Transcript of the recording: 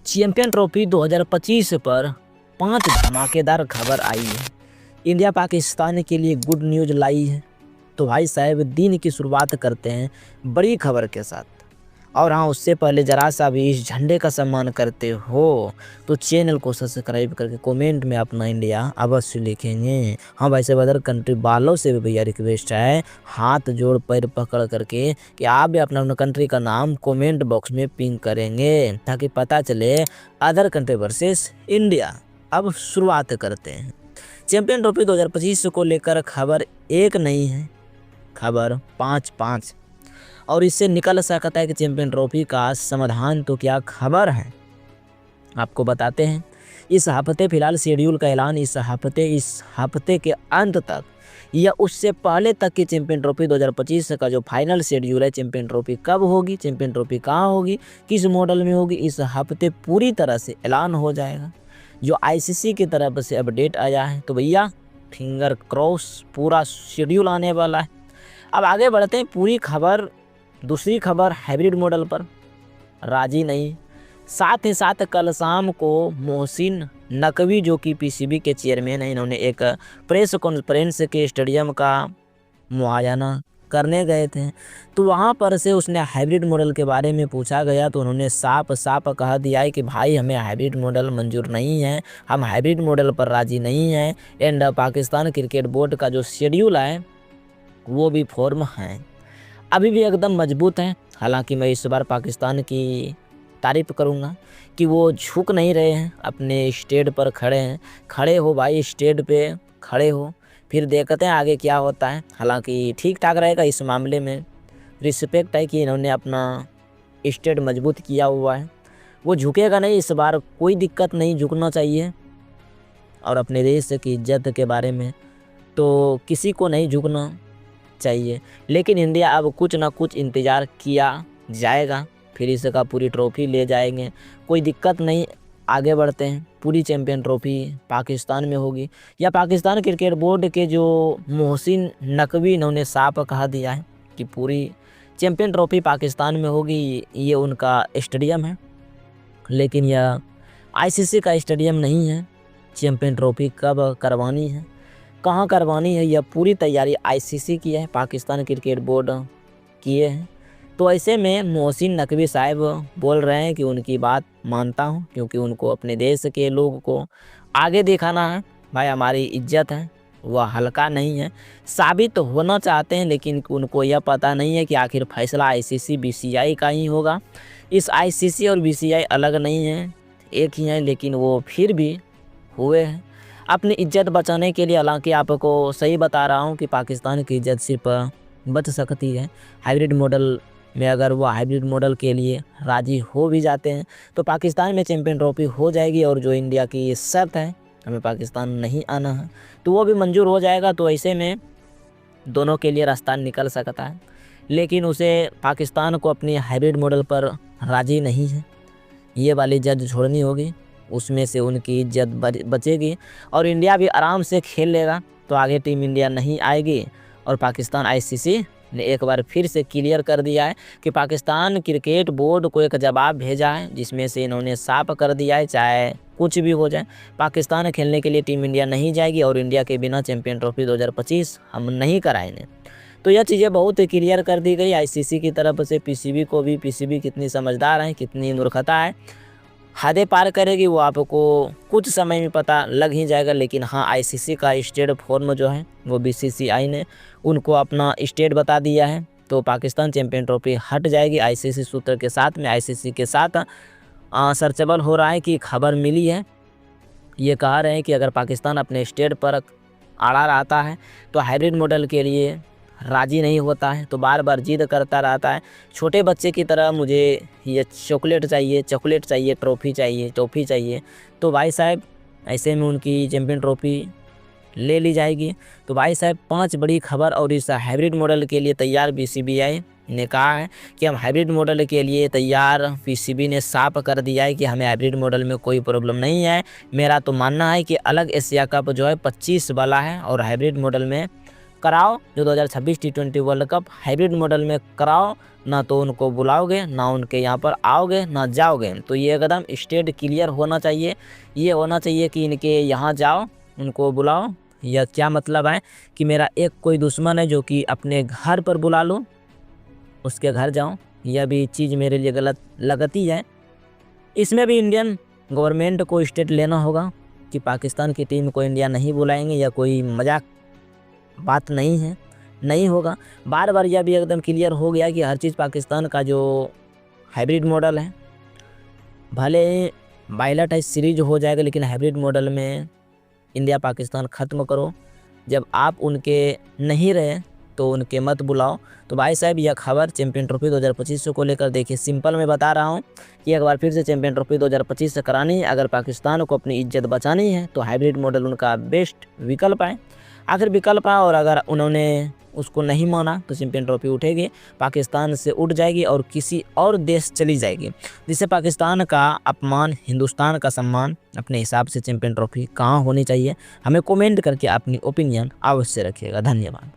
Champion trophy 2025 पर 5 धमाकेदार खबर आई है। इंडिया पाकिस्तान के लिए गुड न्यूज़ लाई है। तो भाई साहब दिन की शुरुआत करते हैं बड़ी खबर के साथ। और हाँ, उससे पहले ज़रा सा भी इस झंडे का सम्मान करते हो तो चैनल को सब्सक्राइब करके कमेंट में अपना इंडिया अवश्य लिखेंगे। हाँ भाई साहब, अदर कंट्री वालों से भी भैया रिक्वेस्ट है, हाथ जोड़ पैर पकड़ करके कि आप भी अपना कंट्री का नाम कमेंट बॉक्स में पिन करेंगे ताकि पता चले अदर कंट्री वर्सेस इंडिया। अब शुरुआत करते हैं। चैंपियन ट्रॉफी 2025 को लेकर खबर एक नहीं है, खबर 5 और इससे निकल सकता है कि चैंपियन ट्रॉफी का समाधान तो क्या खबर है, आपको बताते हैं। इस हफ्ते फिलहाल शेड्यूल का ऐलान इस हफ्ते के अंत तक या उससे पहले तक की चैंपियन ट्रॉफी 2025 का जो फाइनल शेड्यूल है, चैंपियन ट्रॉफी कब होगी, चैंपियन ट्रॉफी कहाँ होगी, किस मॉडल में होगी, इस हफ्ते पूरी तरह से ऐलान हो जाएगा। जो आईसीसी की तरफ से अपडेट आया है तो भैया फिंगर क्रॉस, पूरा शेड्यूल आने वाला है। अब आगे बढ़ते हैं। पूरी खबर, दूसरी खबर हाइब्रिड मॉडल पर राजी नहीं। साथ ही साथ कल शाम को मोहसिन नकवी जो कि पीसीबी के चेयरमैन हैं, इन्होंने एक प्रेस कॉन्फ्रेंस के स्टेडियम का मुआयना करने गए थे। तो वहाँ पर से उसने हाइब्रिड मॉडल के बारे में पूछा गया तो उन्होंने साफ कह दिया है कि भाई हमें हाइब्रिड मॉडल मंजूर नहीं है, हम हाइब्रिड मॉडल पर राजी नहीं हैं। एंड पाकिस्तान क्रिकेट बोर्ड का जो शेड्यूल है वो भी फॉर्म है, अभी भी एकदम मजबूत है। हालांकि मैं इस बार पाकिस्तान की तारीफ़ करूंगा कि वो झुक नहीं रहे हैं, अपने स्टेज पर खड़े हैं। खड़े हो भाई, स्टेज पे खड़े हो, फिर देखते हैं आगे क्या होता है। हालांकि ठीक ठाक रहेगा, इस मामले में रिस्पेक्ट है कि इन्होंने अपना स्टेज मजबूत किया हुआ है। वो झुकेगा नहीं इस बार, कोई दिक्कत नहीं, झुकना चाहिए। और अपने देश की इज्जत के बारे में तो किसी को नहीं झुकना चाहिए। लेकिन इंडिया अब कुछ ना कुछ इंतज़ार किया जाएगा, फिर इसका पूरी ट्रॉफी ले जाएंगे, कोई दिक्कत नहीं। आगे बढ़ते हैं। पूरी चैंपियन ट्रॉफी पाकिस्तान में होगी या पाकिस्तान क्रिकेट बोर्ड के जो मोहसिन नकवी, इन्होंने साफ कहा दिया है कि पूरी चैंपियन ट्रॉफी पाकिस्तान में होगी। ये उनका स्टेडियम है, लेकिन यह आईसीसी का स्टेडियम नहीं है। चैंपियन ट्रॉफी कब करवानी है, कहाँ करवानी है, यह पूरी तैयारी आईसीसी की है, पाकिस्तान क्रिकेट बोर्ड किए हैं। तो ऐसे में मोहसिन नकवी साहब बोल रहे हैं कि उनकी बात मानता हूं, क्योंकि उनको अपने देश के लोगों को आगे दिखाना है। भाई हमारी इज्जत है, वह हल्का नहीं है, साबित होना चाहते हैं। लेकिन उनको यह पता नहीं है कि आखिर फैसला आईसीसी बीसीआई का ही होगा। इस आईसीसी और बीसीआई अलग नहीं है, एक ही है, लेकिन वो फिर भी हुए हैं अपनी इज्जत बचाने के लिए। हालांकि आपको सही बता रहा हूं कि पाकिस्तान की इज्जत सिर्फ बच सकती है हाइब्रिड मॉडल में। अगर वो हाइब्रिड मॉडल के लिए राजी हो भी जाते हैं तो पाकिस्तान में चैंपियन ट्रॉफी हो जाएगी। और जो इंडिया की ये शर्त है, हमें पाकिस्तान नहीं आना है, तो वो भी मंजूर हो जाएगा। तो ऐसे में दोनों के लिए रास्ता निकल सकता है। लेकिन उसे पाकिस्तान को अपनी हाइब्रिड मॉडल पर राजी नहीं है, ये वाली जज छोड़नी होगी, उसमें से उनकी इज्जत बचेगी और इंडिया भी आराम से खेल लेगा। तो आगे टीम इंडिया नहीं आएगी। और पाकिस्तान आईसीसी ने एक बार फिर से क्लियर कर दिया है कि पाकिस्तान क्रिकेट बोर्ड को एक जवाब भेजा है, जिसमें से इन्होंने साफ कर दिया है चाहे कुछ भी हो जाए, पाकिस्तान खेलने के लिए टीम इंडिया नहीं जाएगी और इंडिया के बिना चैंपियन ट्रॉफी 2025 हम नहीं कराएंगे। तो यह चीज़ें बहुत क्लियर कर दी गई आईसीसी की तरफ से। पीसीबी को भी, पीसीबी कितनी समझदार है, कितनी मूर्खता है, हदें पार करेगी, वो आपको कुछ समय में पता लग ही जाएगा। लेकिन हाँ, आईसीसी का स्टेट फॉर्म जो है वो बीसीसीआई ने उनको अपना स्टेट बता दिया है। तो पाकिस्तान चैंपियन ट्रॉफी हट जाएगी। आईसीसी सूत्र के साथ में, आईसीसी के साथ सर्चेबल हो रहा है कि खबर मिली है, ये कह रहे हैं कि अगर पाकिस्तान अपने स्टेट पर अड़ा रहता है तो हाइब्रिड मॉडल के लिए राज़ी नहीं होता है, तो बार बार जिद करता रहता है। छोटे बच्चे की तरह मुझे ये चॉकलेट चाहिए, टॉफ़ी चाहिए। तो भाई साहब ऐसे में उनकी चैंपियन ट्रॉफी ले ली जाएगी। तो भाई साहब 5 बड़ी खबर। और इस हाइब्रिड मॉडल के लिए तैयार बीसीसीआई ने कहा है कि हम हाइब्रिड मॉडल के लिए तैयार। पीसीबी ने साफ कर दिया है कि हमें हाइब्रिड मॉडल में कोई प्रॉब्लम नहीं है। मेरा तो मानना है कि अलग एशिया कप जो है 25 वाला है और हाइब्रिड मॉडल में कराओ जो 2026 T20 world cup hybrid model में कराओ, ना तो उनको बुलाओगे, ना उनके यहाँ पर आओगे, ना जाओगे। तो ये एकदम स्टेट क्लियर होना चाहिए। ये होना चाहिए कि इनके यहाँ जाओ, उनको बुलाओ। या क्या मतलब है कि मेरा एक कोई दुश्मन है जो कि अपने घर पर बुला लो, उसके घर जाओ। यह भी चीज़ मेरे लिए गलत लगती है। इसमें भी इंडियन गवर्नमेंट को स्टेट लेना होगा कि पाकिस्तान की टीम को इंडिया नहीं बुलाएंगे, या कोई मजाक बात नहीं है, नहीं होगा। बार बार यह भी एकदम क्लियर हो गया कि हर चीज़ पाकिस्तान का जो हाइब्रिड मॉडल है, भले बायलैटराइज सीरीज हो जाएगा, लेकिन हाइब्रिड मॉडल में इंडिया पाकिस्तान ख़त्म करो। जब आप उनके नहीं रहे तो उनके मत बुलाओ। तो भाई साहब, यह खबर चैंपियन ट्रॉफी 2025 को लेकर देखिए, सिंपल मैं बता रहा हूँ कि एक बार फिर से चैंपियन ट्रॉफी 2025 से करानी है। अगर पाकिस्तान को अपनी इज्जत बचानी है तो हाइब्रिड मॉडल उनका बेस्ट विकल्प है, आखिर विकल्प है। और अगर उन्होंने उसको नहीं माना तो चैंपियन ट्रॉफी उठेगी, पाकिस्तान से उठ जाएगी और किसी और देश चली जाएगी, जिससे पाकिस्तान का अपमान, हिंदुस्तान का सम्मान। अपने हिसाब से चैंपियन ट्रॉफी कहाँ होनी चाहिए, हमें कमेंट करके अपनी ओपिनियन अवश्य रखिएगा। धन्यवाद।